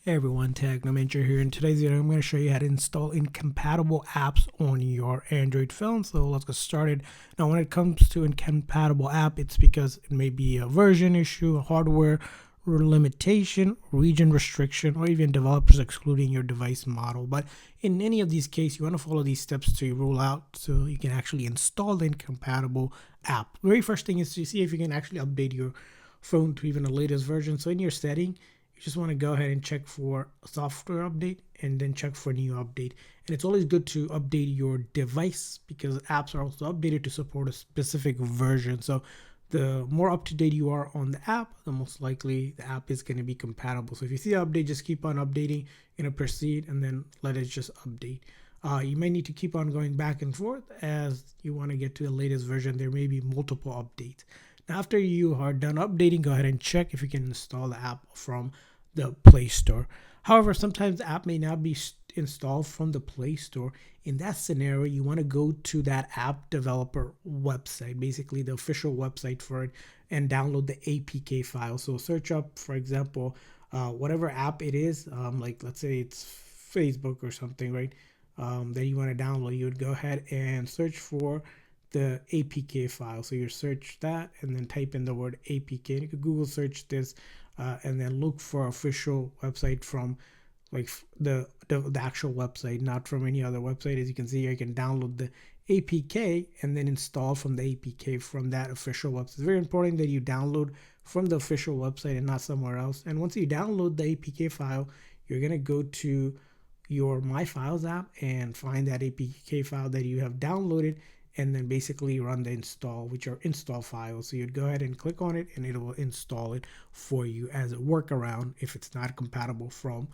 Hey everyone, Technomentary here. In today's video, I'm going to show you how to install incompatible apps on your Android phone. So let's get started. Now, when it comes to incompatible app, it's because it may be a version issue, a hardware limitation, region restriction, or even developers excluding your device model. But in any of these cases, you want to follow these steps to rule out so you can actually install the incompatible app. The very first thing is to see if you can actually update your phone to even the latest version. So in your setting, you just want to go ahead and check for a software update and then check for new update. And it's always good to update your device because apps are also updated to support a specific version. So the more up to date you are on the app, the most likely the app is going to be compatible. So if you see an update, just keep on updating, proceed, and then let it just update. You may need to keep on going back and forth as you want to get to the latest version. There may be multiple updates. Now, after you are done updating, go ahead and check if you can install the app from the Play Store. However, sometimes the app may not be installed from the Play Store. In that scenario, you want to go to that app developer website, basically the official website for it, and download the APK file. So search up, for example, whatever app it is, like let's say it's Facebook or something, right? That you want to download, you would go ahead and search for the APK file. So you search that and then type in the word APK. You could Google search this and then look for official website from like the actual website, not from any other website. As you can see here, you can download the APK and then install from the APK from that official website. It's very important that you download from the official website and not somewhere else. And once you download the APK file, you're going to go to your My Files app and find that APK file that you have downloaded and then basically run the install, which are install files. So you'd go ahead and click on it and it will install it for you as a workaround if it's not compatible from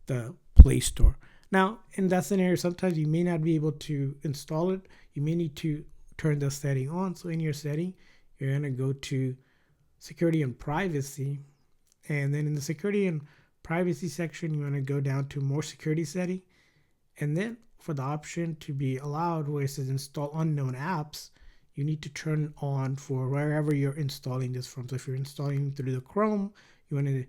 the Play Store. Now, in that scenario, sometimes you may not be able to install it. You may need to turn the setting on. So in your setting, you're going to go to security and privacy. And then in the security and privacy section, you want to go down to more security setting. And then for the option to be allowed where it says install unknown apps, you need to turn on for wherever you're installing this from. So if you're installing through the Chrome, you want to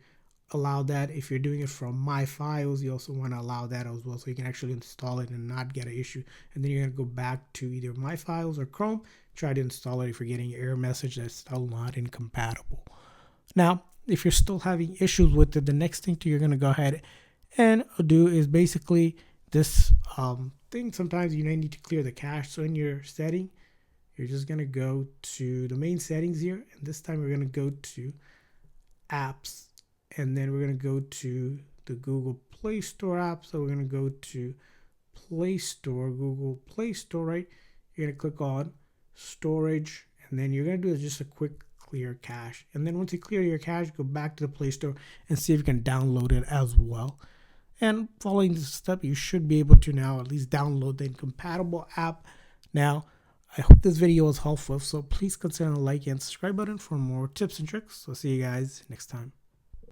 allow that. If you're doing it from My Files, you also want to allow that as well, so you can actually install it and not get an issue. And then you're going to go back to either My Files or Chrome, try to install it if you're getting an error message that's still not incompatible. Now, if you're still having issues with it, the next thing you're going to go ahead and do is basically this thing. Sometimes you may need to clear the cache. So in your setting, you're just going to go to the main settings here. And this time we're going to go to apps. And then we're going to go to the Google Play Store app. So we're going to go to Play Store, Google Play Store, right? You're going to click on storage. And then you're going to do just a quick clear cache. And then once you clear your cache, go back to the Play Store and see if you can download it as well. And following this step, you should be able to now at least download the incompatible app. Now, I hope this video was helpful. So please consider the like and subscribe button for more tips and tricks. So see you guys next time.